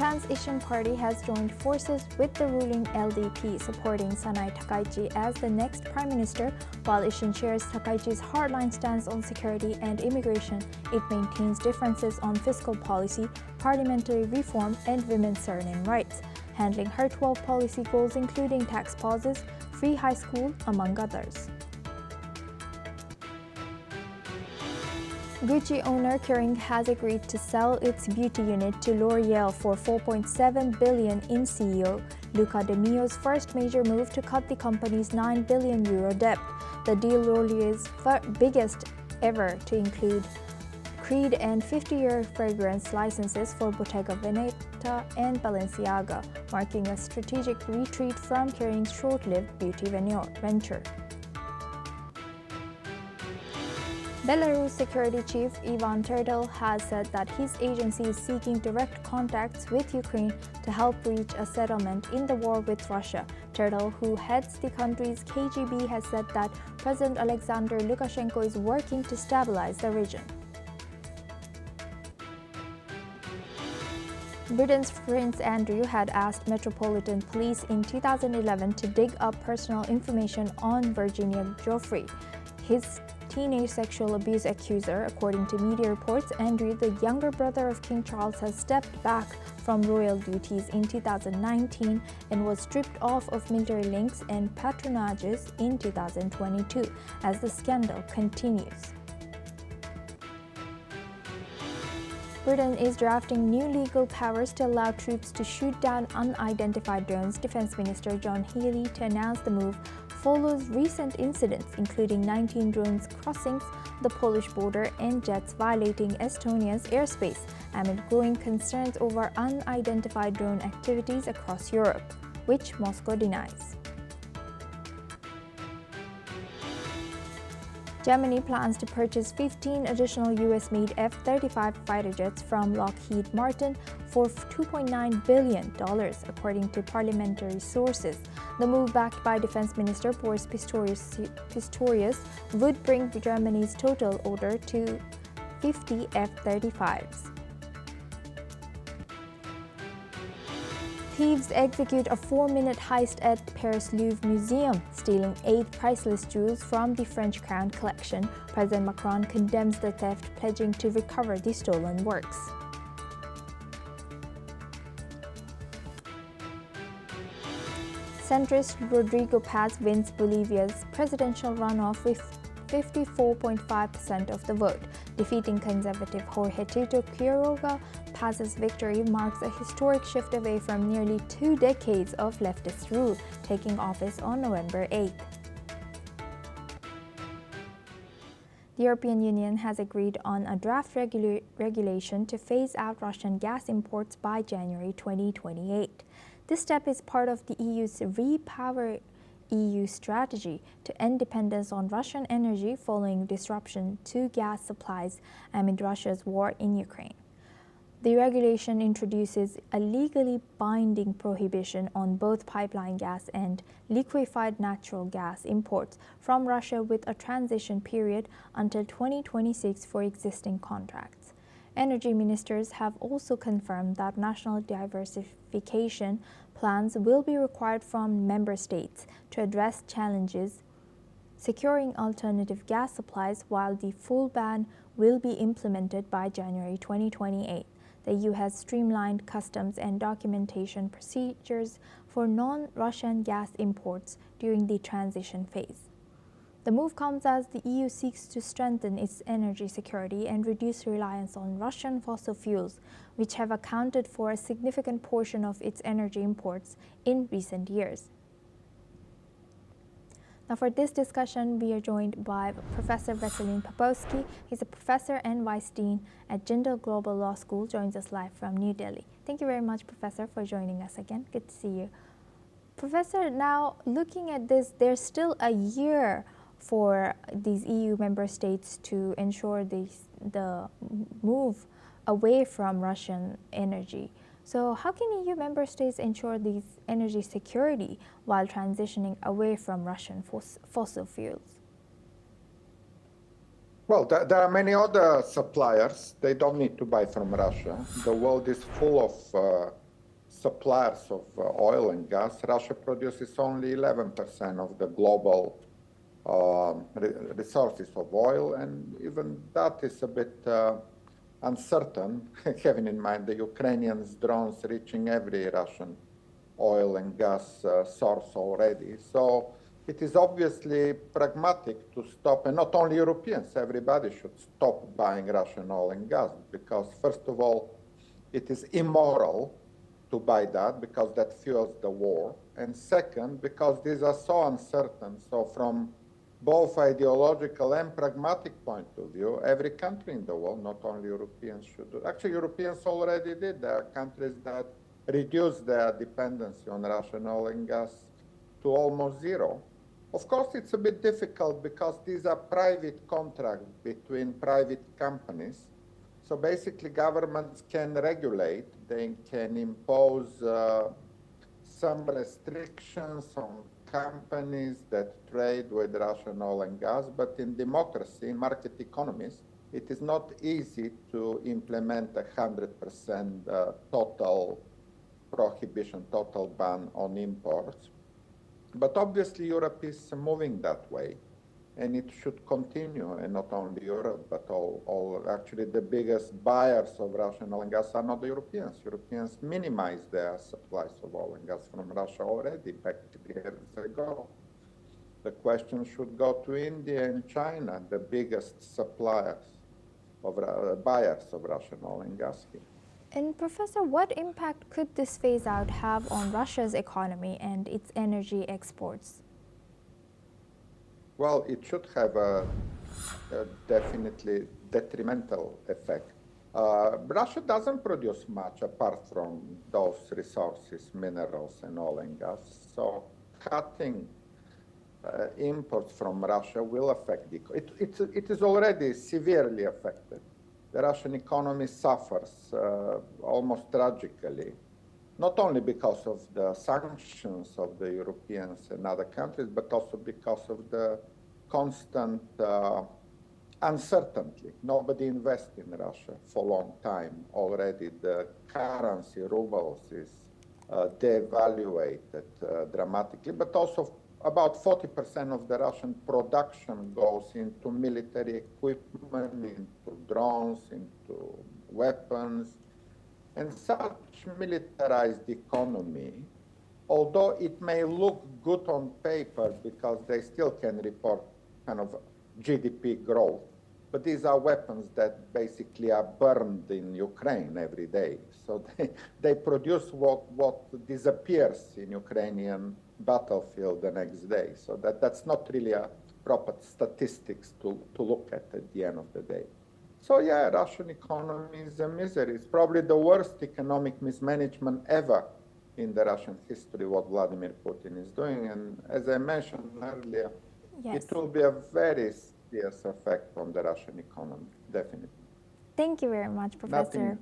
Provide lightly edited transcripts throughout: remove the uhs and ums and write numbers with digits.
Transition Party has joined forces with the ruling LDP, supporting Sanai Takaichi as the next Prime Minister. While Ishin shares Takaichi's hardline stance on security and immigration, it maintains differences on fiscal policy, parliamentary reform, and women's surname rights, handling her 12 policy goals including tax pauses, free high school, among others. Gucci owner Kering has agreed to sell its beauty unit to L'Oreal for $4.7 billion in CEO Luca De Mio's first major move to cut the company's €9 billion debt. The deal L'Oreal's biggest ever, to include Creed and 50-year fragrance licenses for Bottega Veneta and Balenciaga, marking a strategic retreat from Kering's short-lived beauty venture. Belarus Security Chief Ivan Tertel has said that his agency is seeking direct contacts with Ukraine to help reach a settlement in the war with Russia. Tertel, who heads the country's KGB, has said that President Alexander Lukashenko is working to stabilize the region. Britain's Prince Andrew had asked Metropolitan Police in 2011 to dig up personal information on Virginia Giuffre, his teenage sexual abuse accuser. According to media reports, Andrew, the younger brother of King Charles, has stepped back from royal duties in 2019 and was stripped off of military links and patronages in 2022 as the scandal continues. Britain is drafting new legal powers to allow troops to shoot down unidentified drones. Defense Minister John Healey to announce the move follows recent incidents, including 19 drones crossing the Polish border and jets violating Estonia's airspace, amid growing concerns over unidentified drone activities across Europe, which Moscow denies. Germany plans to purchase 15 additional US-made F-35 fighter jets from Lockheed Martin for $2.9 billion, according to parliamentary sources. The move, backed by Defense Minister Boris Pistorius, would bring Germany's total order to 50 F-35s. Thieves execute a 4-minute heist at Paris Louvre Museum, stealing 8 priceless jewels from the French crown collection. President Macron condemns the theft, pledging to recover the stolen works. Centrist Rodrigo Paz wins Bolivia's presidential runoff with 54.5% of the vote. Defeating conservative Jorge Tito Quiroga, Paz's victory marks a historic shift away from nearly 2 decades of leftist rule, taking office on November 8th. The European Union has agreed on a draft regulation to phase out Russian gas imports by January 2028. This step is part of the EU's Repower EU strategy to end dependence on Russian energy following disruption to gas supplies amid Russia's war in Ukraine. The regulation introduces a legally binding prohibition on both pipeline gas and liquefied natural gas imports from Russia, with a transition period until 2026 for existing contracts. Energy ministers have also confirmed that national diversification plans will be required from member states to address challenges securing alternative gas supplies, while the full ban will be implemented by January 2028. The EU has streamlined customs and documentation procedures for non-Russian gas imports during the transition phase. The move comes as the EU seeks to strengthen its energy security and reduce reliance on Russian fossil fuels, which have accounted for a significant portion of its energy imports in recent years. Now, for this discussion, we are joined by Professor Veselin Popovsky. He's a professor and vice dean at Jindal Global Law School, joins us live from New Delhi. Thank you very much, Professor, for joining us again. Good to see you. Professor, now looking at this, there's still a year for these EU member states to ensure the move away from Russian energy. So how can EU member states ensure these energy security while transitioning away from Russian fossil fuels? Well, there are many other suppliers. They don't need to buy from Russia. The world is full of suppliers of oil and gas, Russia produces only 11% of the global resources of oil, and even that is a bit uncertain, having in mind the Ukrainian drones reaching every Russian oil and gas source already. So it is obviously pragmatic to stop, and not only Europeans, everybody should stop buying Russian oil and gas, because first of all, it is immoral to buy that because that fuels the war. And second, because these are so uncertain. So from both ideological and pragmatic point of view, every country in the world, not only Europeans, should do. Actually, Europeans already did. There are countries that reduced their dependency on Russian oil and gas to almost zero. Of course, it's a bit difficult because these are private contracts between private companies. So basically, governments can regulate, they can impose some restrictions on companies that trade with Russian oil and gas, but in democracy, in market economies, it is not easy to implement 100% total prohibition, total ban on imports. But obviously Europe is moving that way, and it should continue, and not only Europe, but all actually the biggest buyers of Russian oil and gas are not the Europeans. Europeans minimize their supplies of oil and gas from Russia already back years ago. The question should go to India and China, the biggest suppliers of buyers of Russian oil and gas here. And Professor, what impact could this phase out have on Russia's economy and its energy exports? Well, it should have a definitely detrimental effect. Russia doesn't produce much apart from those resources, minerals and oil and gas. So cutting imports from Russia will affect the economy. It is already severely affected. The Russian economy suffers almost tragically, not only because of the sanctions of the Europeans and other countries, but also because of the constant uncertainty. Nobody invests in Russia for a long time already. The currency, rubles, is devaluated dramatically, but also about 40% of the Russian production goes into military equipment, into drones, into weapons. And such militarized economy, although it may look good on paper because they still can report kind of GDP growth, but these are weapons that basically are burned in Ukraine every day. So they produce what disappears in Ukrainian battlefield the next day. So that's not really a proper statistics to look at the end of the day. So yeah, Russian economy is a misery. It's probably the worst economic mismanagement ever in the Russian history, what Vladimir Putin is doing. And as I mentioned earlier, yes, it will be a very serious effect on the Russian economy, definitely. Thank you very much, Professor.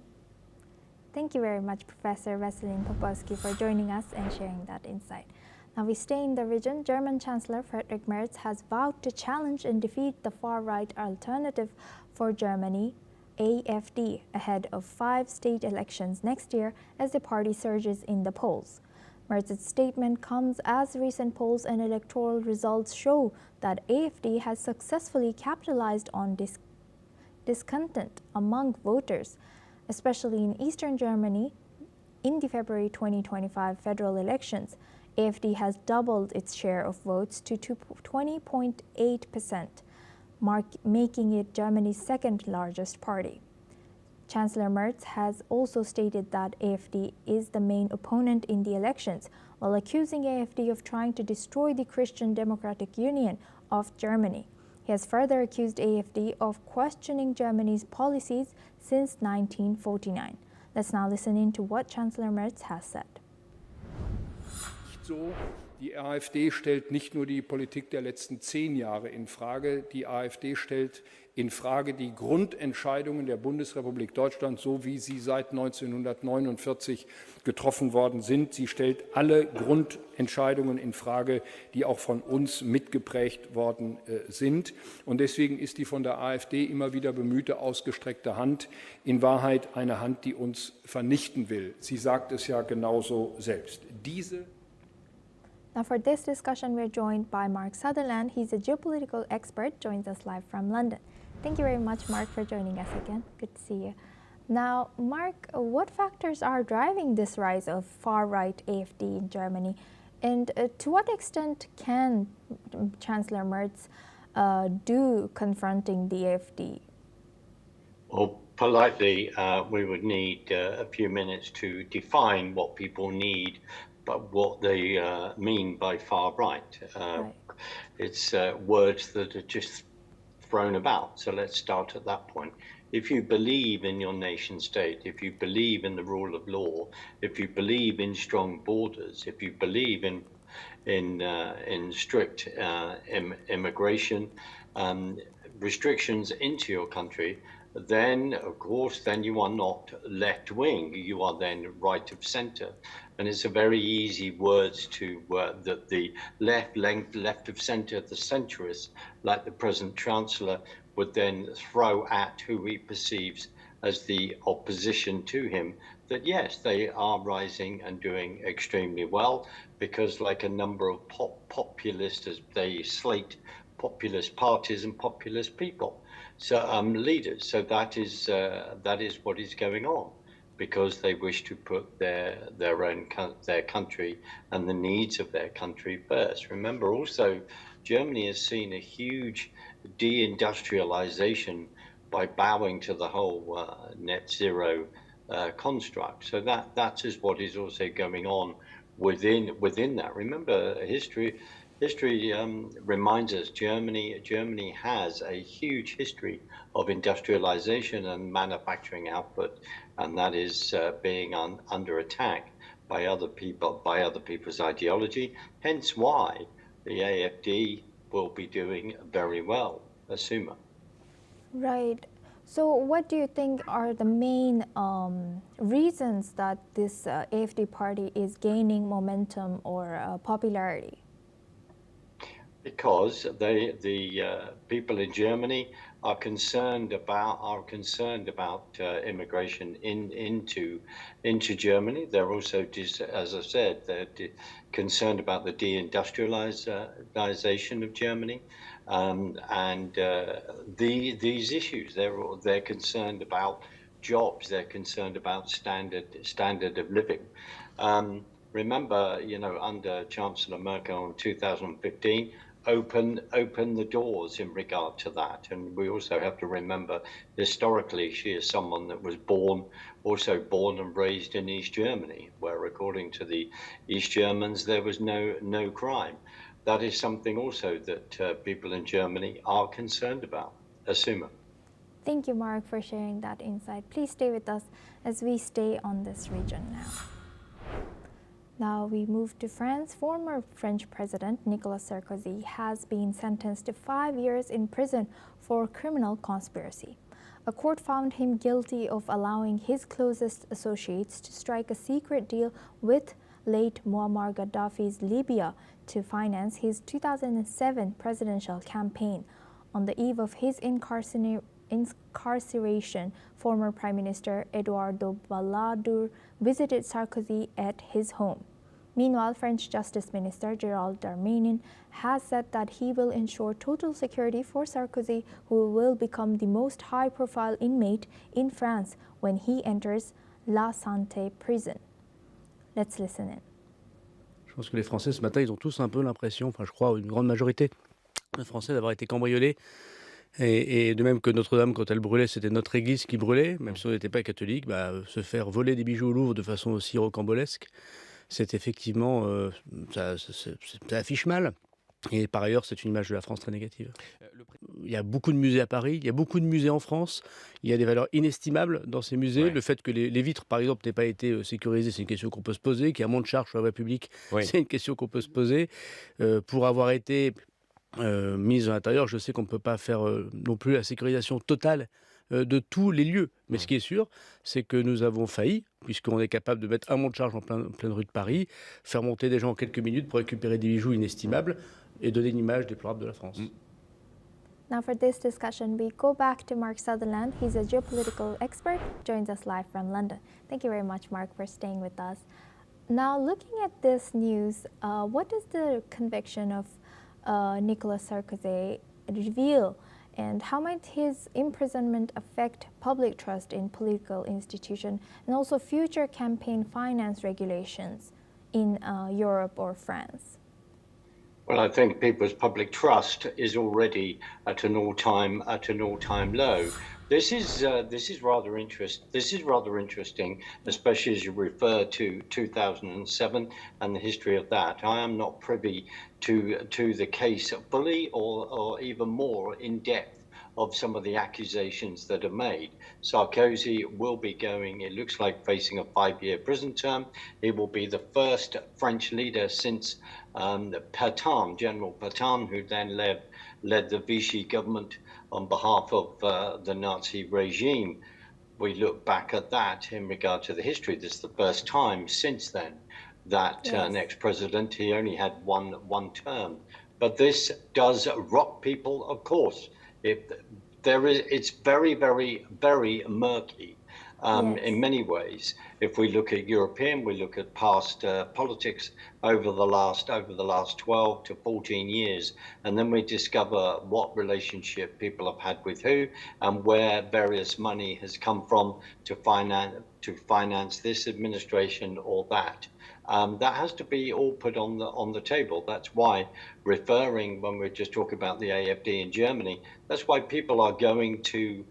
Thank you very much, Professor Veselin Popowski, for joining us and sharing that insight. Now we stay in the region. German Chancellor Friedrich Merz has vowed to challenge and defeat the far-right Alternative for Germany, AfD, ahead of 5 state elections next year as the party surges in the polls. Merz's statement comes as recent polls and electoral results show that AfD has successfully capitalized on discontent among voters, especially in eastern Germany. In the February 2025 federal elections, AfD has doubled its share of votes to 20.8%, making it Germany's second largest party. Chancellor Merz has also stated that AfD is the main opponent in the elections, while accusing AfD of trying to destroy the Christian Democratic Union of Germany. He has further accused AfD of questioning Germany's policies since 1949. Let's now listen in to what Chancellor Merz has said. So, die AfD stellt nicht nur die Politik der letzten 10 Jahre in Frage, die AfD stellt in Frage die Grundentscheidungen der Bundesrepublik Deutschland, so wie sie seit 1949 getroffen worden sind. Sie stellt alle Grundentscheidungen in Frage, die auch von uns mitgeprägt worden sind. Und deswegen ist die von der AfD immer wieder bemühte ausgestreckte Hand in Wahrheit eine Hand, die uns vernichten will. Sie sagt es ja genauso selbst. Now for this discussion, we're joined by Mark Sutherland. He's a geopolitical expert, joins us live from London. Thank you very much, Mark, for joining us again. Good to see you. Now, Mark, what factors are driving this rise of far-right AfD in Germany? And to what extent can Chancellor Merz do confronting the AfD? Well, politely, we would need a few minutes to define what people need, but what they mean by far right. Right. It's words that are just thrown about. So let's start at that point. If you believe in your nation state, if you believe in the rule of law, if you believe in strong borders, if you believe in strict immigration restrictions into your country, then of course then you are not left wing, you are then right of center. And it's a very easy words to that the left of center, the centrists like the present chancellor would then throw at who he perceives as the opposition to him, that yes, they are rising and doing extremely well, because like a number of populists, as they slate populist parties and populist people, so leaders. So that is what is going on, because they wish to put their country and the needs of their country first. Remember also, Germany has seen a huge deindustrialization by bowing to the whole net zero construct. So that is what is also going on within that. Remember, history reminds us Germany has a huge history of industrialization and manufacturing output, and that is being under attack by other people's ideology. Hence why the AfD will be doing very well, Asuma. Right. So what do you think are the main reasons that this AfD party is gaining momentum or popularity? Because the people in Germany are concerned about immigration into Germany. They're also, as I said, they're concerned about the deindustrialization of Germany, and these issues. They're concerned about jobs. They're concerned about standard of living. Remember, under Chancellor Merkel in 2015. Open the doors in regard to that. And we also have to remember, historically, she is someone that was born and raised in East Germany, where according to the East Germans, there was no crime. That is something also that people in Germany are concerned about. Asuma. Thank you, Mark, for sharing that insight. Please stay with us as we stay on this region now. Now we move to France. Former French President Nicolas Sarkozy has been sentenced to 5 years in prison for criminal conspiracy. A court found him guilty of allowing his closest associates to strike a secret deal with late Muammar Gaddafi's Libya to finance his 2007 presidential campaign. On the eve of his incarceration, former Prime Minister Eduardo Balladur visited Sarkozy at his home. Meanwhile, French Justice Minister Gérald Darmanin has said that he will ensure total security for Sarkozy, who will become the most high-profile inmate in France when he enters La Santé prison. Let's listen in. Je pense que les Français, ce matin, ils ont tous un peu l'impression, enfin je crois, une grande majorité de Français, d'avoir été cambriolés. Et de même que Notre-Dame, quand elle brûlait, c'était notre église qui brûlait, même si on n'était pas catholique, se faire voler des bijoux au Louvre de façon aussi rocambolesque, c'est effectivement, ça affiche mal. Et par ailleurs, c'est une image de la France très négative. Il y a beaucoup de musées à Paris, il y a beaucoup de musées en France, il y a des valeurs inestimables dans ces musées. Ouais. Le fait que les vitres, par exemple, n'aient pas été sécurisées, c'est une question qu'on peut se poser. Qu'il y a moins de charges sur la voie publique, c'est une question qu'on peut se poser. Pour avoir été mise à l'intérieur. Je sais qu'on ne peut pas faire non plus la sécurisation totale de tous les lieux. Mais ce qui est sûr, c'est que nous avons failli, puisqu'on est capable de mettre un monte charge en pleine rue de Paris, faire monter des gens en quelques minutes pour récupérer des bijoux inestimables et donner une image déplorable de la France. Now for this discussion, we go back to Mark Sutherland. He's a geopolitical expert, joins us live from London. Thank you very much, Mark, for staying with us. Now, looking at this news, what does the conviction of Nicolas Sarkozy reveal, and how might his imprisonment affect public trust in political institutions and also future campaign finance regulations in Europe or France? Well, I think people's public trust is already at an all-time low. This is rather interesting, especially as you refer to 2007 and the history of that. I am not privy to the case fully or even more in depth of some of the accusations that are made. Sarkozy will be going, it looks like, facing a 5-year prison term. He will be the first French leader since Pétain, General Pétain, who then led the Vichy government on behalf of the Nazi regime. We look back at that in regard to the history. This is the first time since then that an ex-president, he only had one term. But this does rock people, of course. It's very, very, very murky in many ways. If we look at European, we look at past politics over the last 12 to 14 years, and then we discover what relationship people have had with who and where various money has come from to finance this administration or that. That has to be all put on the table. That's why referring, when we're just talking about the AfD in Germany, that's why people are going to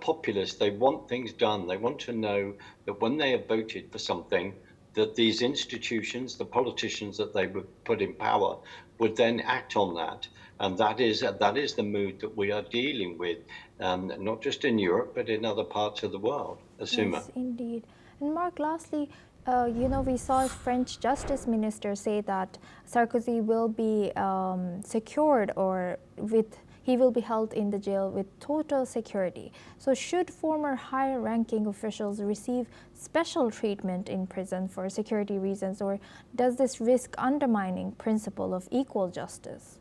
populists. They want things done. They want to know that when they have voted for something, that these institutions, the politicians that they would put in power, would then act on that. And that is the mood that we are dealing with, not just in Europe, but in other parts of the world. Asuma. Yes, indeed. And Mark, lastly, we saw a French justice minister say that Sarkozy will be secured, or he will be held in the jail with total security. So should former high-ranking officials receive special treatment in prison for security reasons, or does this risk undermining principle of equal justice?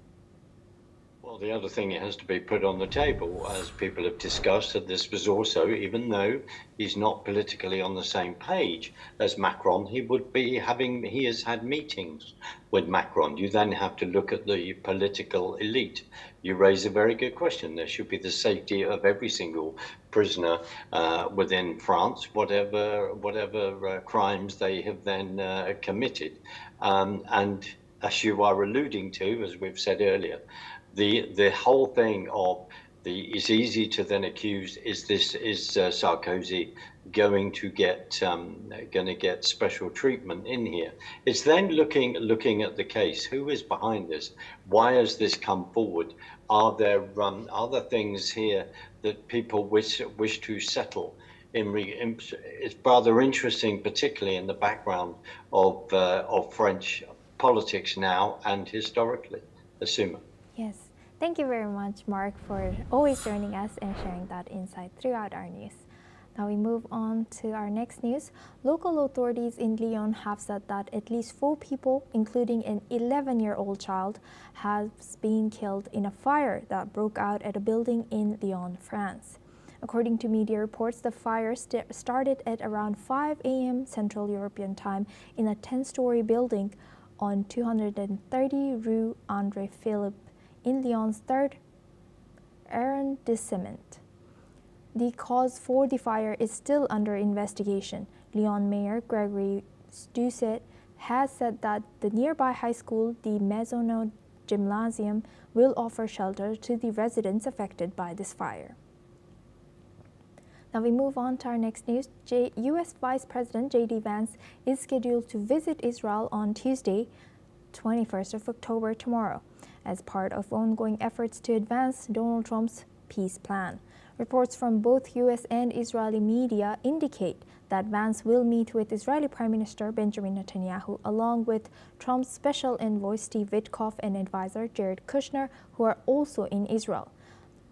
Well, the other thing, it has to be put on the table, as people have discussed, that this was also, even though he's not politically on the same page as Macron, he has had meetings with Macron. You then have to look at the political elite. You raise a very good question. There should be the safety of every single prisoner within France, whatever crimes they have then committed. And as you are alluding to, as we've said earlier, the whole thing of it's easy to then accuse, is Sarkozy going to get special treatment in here? It's then looking at the case. Who is behind this? Why has this come forward? Are there other things here that people wish to settle? It's rather interesting, particularly in the background of French politics now and historically. Asuma. Yes. Thank you very much, Mark, for always joining us and sharing that insight throughout our news. Now we move on to our next news. Local authorities in Lyon have said that at least 4 people, including an 11-year-old child, have been killed in a fire that broke out at a building in Lyon, France. According to media reports, the fire started at around 5 a.m. Central European time in a 10-story building on 230 Rue André Philippe in Lyon's 3rd arrondissement. The cause for the fire is still under investigation. Lyon Mayor Gregory Doucet has said that the nearby high school, the Maisonneuve Gymnasium, will offer shelter to the residents affected by this fire. Now we move on to our next news. U.S. Vice President J.D. Vance is scheduled to visit Israel on Tuesday, 21st of October, tomorrow, as part of ongoing efforts to advance Donald Trump's peace plan. Reports from both U.S. and Israeli media indicate that Vance will meet with Israeli Prime Minister Benjamin Netanyahu, along with Trump's special envoy Steve Witkoff and advisor Jared Kushner, who are also in Israel.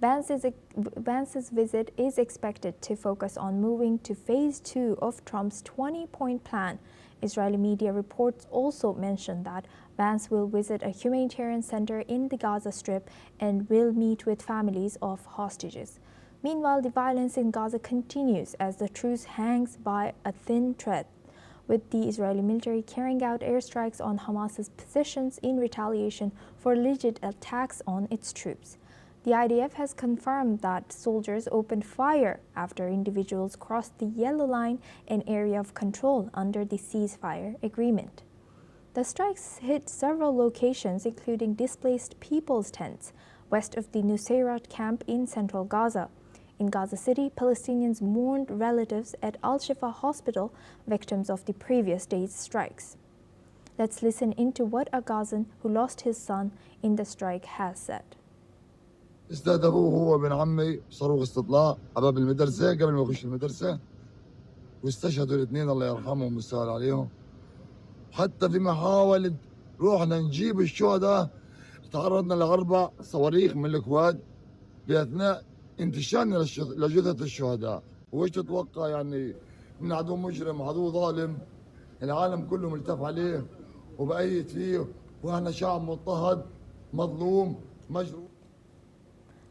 Vance's visit is expected to focus on moving to phase 2 of Trump's 20-point plan. Israeli media reports also mention that Vance will visit a humanitarian center in the Gaza Strip and will meet with families of hostages. Meanwhile, the violence in Gaza continues as the truce hangs by a thin thread, with the Israeli military carrying out airstrikes on Hamas's positions in retaliation for alleged attacks on its troops. The IDF has confirmed that soldiers opened fire after individuals crossed the yellow line, an area of control under the ceasefire agreement. The strikes hit several locations, including displaced people's tents west of the Nusayrat camp in central Gaza. In Gaza City, Palestinians mourned relatives at Al-Shifa Hospital, victims of the previous day's strikes. Let's listen into what a Gazan who lost his son in the strike has said. استهدفوه هو وابن عمي صاروخ استطلاع على باب المدرسة قبل ما يخش المدرسة، واستشهدوا الاثنين الله يرحمهم ويسهل عليهم. حتى في محاولة روحنا نجيب الشهداء تعرضنا لأربع صواريخ من الكواد بأثناء انتشارنا لجثث الشهداء. وإيش تتوقع يعني من عدو مجرم عدو ظالم العالم كله ملتف عليه وبأيد فيه، وإحنا شعب مضطهد مظلوم مجروح.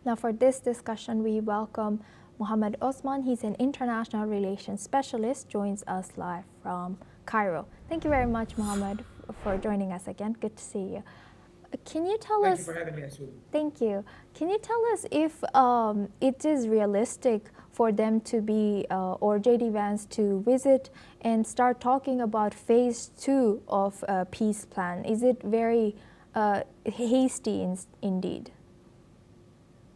Now for this discussion, we welcome Mohammed Osman. He's an international relations specialist, joins us live from Cairo. Thank you very much, Mohammed, for joining us again. Good to see you. Can you tell us... Thank you for having me, Asul. Thank you. Can you tell us if it is realistic for them to be, or JD Vance to visit and start talking about phase 2 of peace plan? Is it very hasty indeed?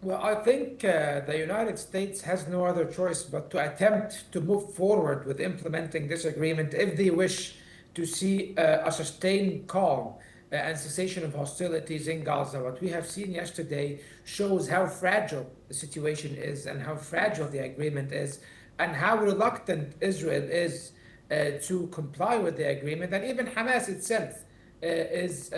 Well, I think the United States has no other choice but to attempt to move forward with implementing this agreement if they wish to see a sustained calm and cessation of hostilities in Gaza. What we have seen yesterday shows how fragile the situation is and how fragile the agreement is and how reluctant Israel is to comply with the agreement. And even Hamas itself is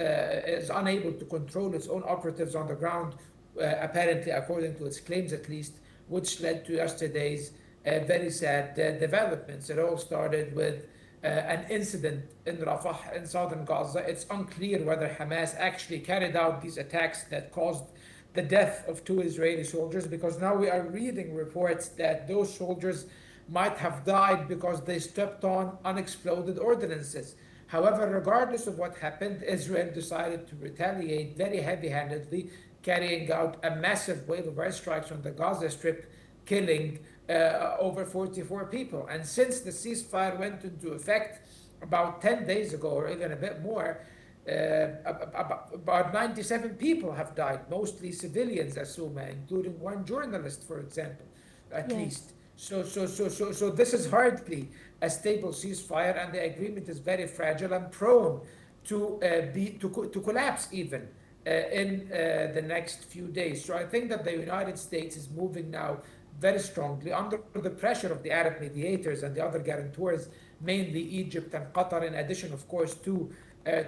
unable to control its own operatives on the ground, apparently, according to its claims at least, which led to yesterday's very sad developments. It all started with an incident in Rafah in southern Gaza. It's unclear whether Hamas actually carried out these attacks that caused the death of 2 Israeli soldiers, because now we are reading reports that those soldiers might have died because they stepped on unexploded ordinances. However, regardless of what happened, Israel decided to retaliate very heavy-handedly, carrying out a massive wave of airstrikes on the Gaza Strip, killing over 44 people. And since the ceasefire went into effect about 10 days ago, or even a bit more, about 97 people have died, mostly civilians, Asuma, including one journalist, for example, at least. So this is hardly a stable ceasefire, and the agreement is very fragile and prone to collapse even in the next few days. So I think that the United States is moving now very strongly under the pressure of the Arab mediators and the other guarantors, mainly Egypt and Qatar, in addition, of course, to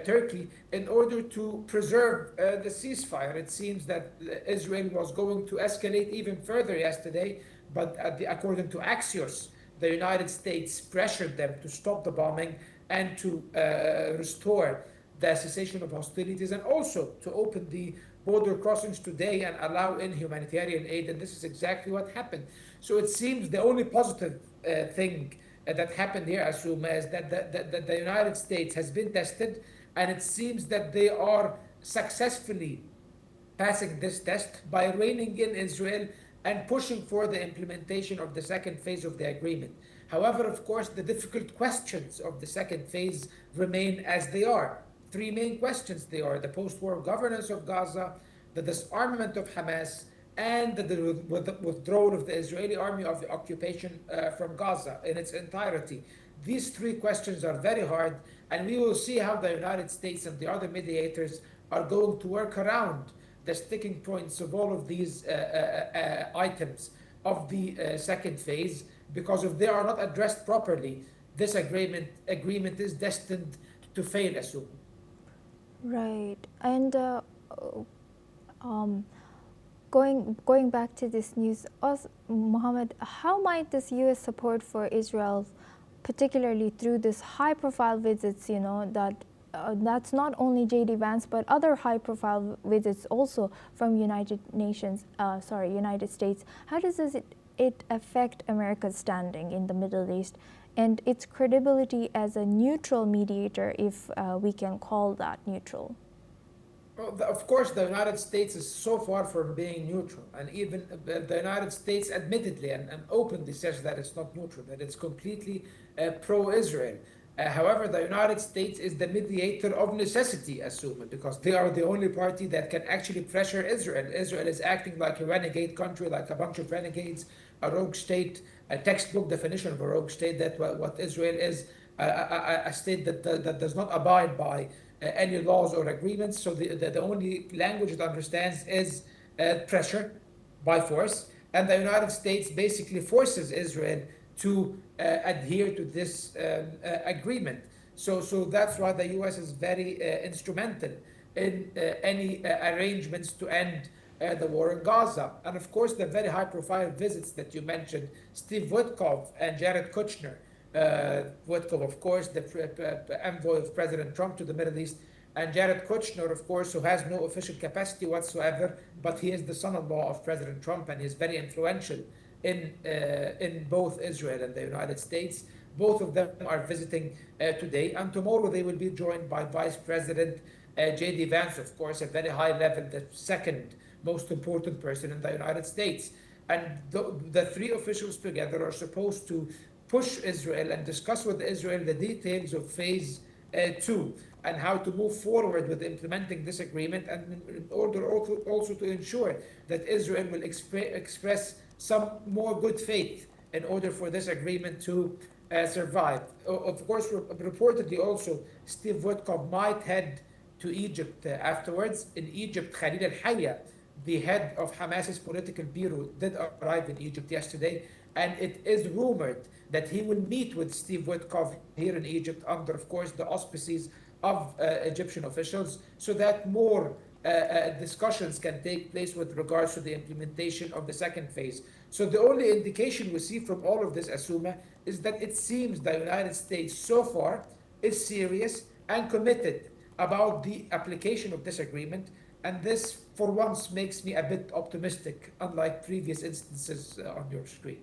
Turkey, in order to preserve the ceasefire. It seems that Israel was going to escalate even further yesterday, but according to Axios, the United States pressured them to stop the bombing and to restore the cessation of hostilities, and also to open the border crossings today and allow in humanitarian aid. And this is exactly what happened. So it seems the only positive thing that happened here, Asuma, is that the United States has been tested, and it seems that they are successfully passing this test by reining in Israel and pushing for the implementation of the second phase of the agreement. However, of course, the difficult questions of the second phase remain as they are. 3 main questions they are: the post-war governance of Gaza, the disarmament of Hamas, and the withdrawal of the Israeli army of the occupation from Gaza in its entirety. These 3 questions are very hard, and we will see how the United States and the other mediators are going to work around the sticking points of all of these items of the second phase, because if they are not addressed properly, this agreement is destined to fail, assume. Right. And going back to this news, Mohammed, how might this U.S. support for Israel, particularly through this high-profile visits, that's not only J.D. Vance, but other high-profile visits also from United States. How does it affect America's standing in the Middle East and its credibility as a neutral mediator, if we can call that neutral? Well, of course, the United States is so far from being neutral, and even the United States admittedly and openly says that it's not neutral, that it's completely pro-Israel. However, the United States is the mediator of necessity, assuming, because they are the only party that can actually pressure Israel. Israel is acting like a renegade country, like a bunch of renegades, a rogue state, a textbook definition of a rogue state, that what Israel is, a state that does not abide by any laws or agreements. So the only language it understands is pressure by force. And the United States basically forces Israel to adhere to this agreement. So that's why the U.S. is very instrumental in any arrangements to end the war in Gaza. And of course, the very high-profile visits that you mentioned, Steve Witkoff and Jared Kushner. Witkoff, of course, the envoy of President Trump to the Middle East, and Jared Kushner, of course, who has no official capacity whatsoever, but he is the son-in-law of President Trump, and he's very influential in both Israel and the United States. Both of them are visiting today, and tomorrow they will be joined by Vice President J.D. Vance, of course, a very high level, the second most important person in the United States. And the three officials together are supposed to push Israel and discuss with Israel the details of phase 2 and how to move forward with implementing this agreement, and in order also to ensure that Israel will express some more good faith in order for this agreement to survive. Of course, reportedly also, Steve Witkoff might head to Egypt afterwards. In Egypt, Khalil al-Hayya, the head of Hamas's political bureau, did arrive in Egypt yesterday, and it is rumored that he will meet with Steve Witkoff here in Egypt under, of course, the auspices of Egyptian officials, so that more discussions can take place with regards to the implementation of the second phase. So the only indication we see from all of this, Asuma, is that it seems the United States so far is serious and committed about the application of this agreement, and this for once makes me a bit optimistic, unlike previous instances on your screen.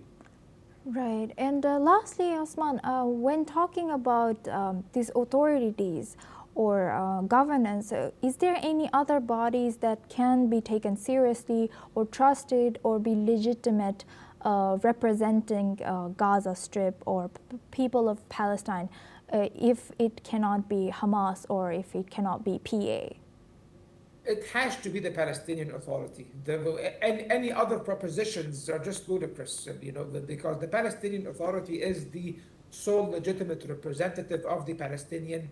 Right. And lastly, Osman, when talking about these authorities or governance, is there any other bodies that can be taken seriously or trusted or be legitimate representing Gaza Strip or people of Palestine if it cannot be Hamas or if it cannot be PA? It has to be the Palestinian Authority. Any other propositions are just ludicrous, because the Palestinian Authority is the sole legitimate representative of the Palestinian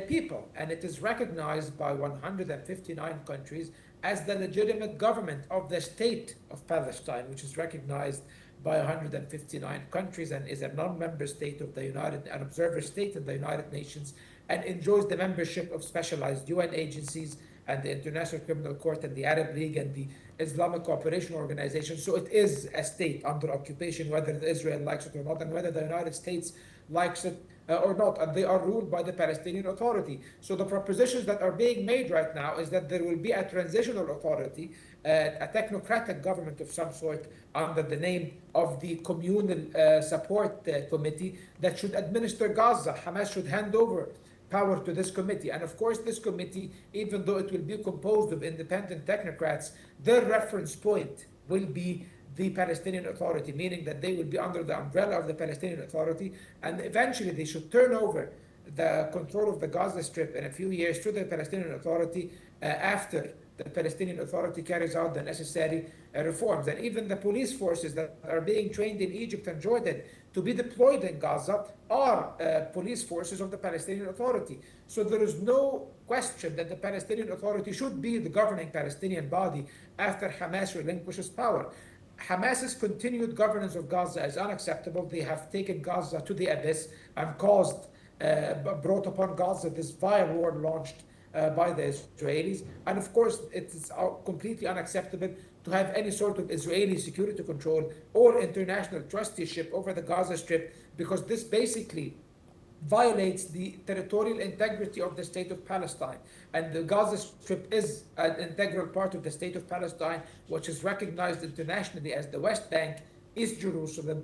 people, and it is recognized by 159 countries as the legitimate government of the state of Palestine, which is recognized by 159 countries and is a non-member state of an observer state in the United Nations, and enjoys the membership of specialized UN agencies and the International Criminal Court and the Arab League and the Islamic Cooperation Organization. So it is a state under occupation, whether Israel likes it or not, and whether the United States likes it or not, and they are ruled by the Palestinian Authority. So the propositions that are being made right now is that there will be a transitional authority, a technocratic government of some sort under the name of the Communal Support Committee that should administer Gaza. Hamas should hand over power to this committee. And of course, this committee, even though it will be composed of independent technocrats, their reference point will be the Palestinian Authority, meaning that they will be under the umbrella of the Palestinian Authority, and eventually they should turn over the control of the Gaza Strip in a few years to the Palestinian Authority after the Palestinian Authority carries out the necessary reforms. And even the police forces that are being trained in Egypt and Jordan to be deployed in Gaza are police forces of the Palestinian Authority. So there is no question that the Palestinian Authority should be the governing Palestinian body after Hamas relinquishes power. Hamas's continued governance of Gaza is unacceptable. They have taken Gaza to the abyss and brought upon Gaza this vile war launched by the Israelis. And of course, it is completely unacceptable to have any sort of Israeli security control or international trusteeship over the Gaza Strip, because this basically violates the territorial integrity of the state of Palestine. And the Gaza Strip is an integral part of the state of Palestine, which is recognized internationally as the West Bank, East Jerusalem,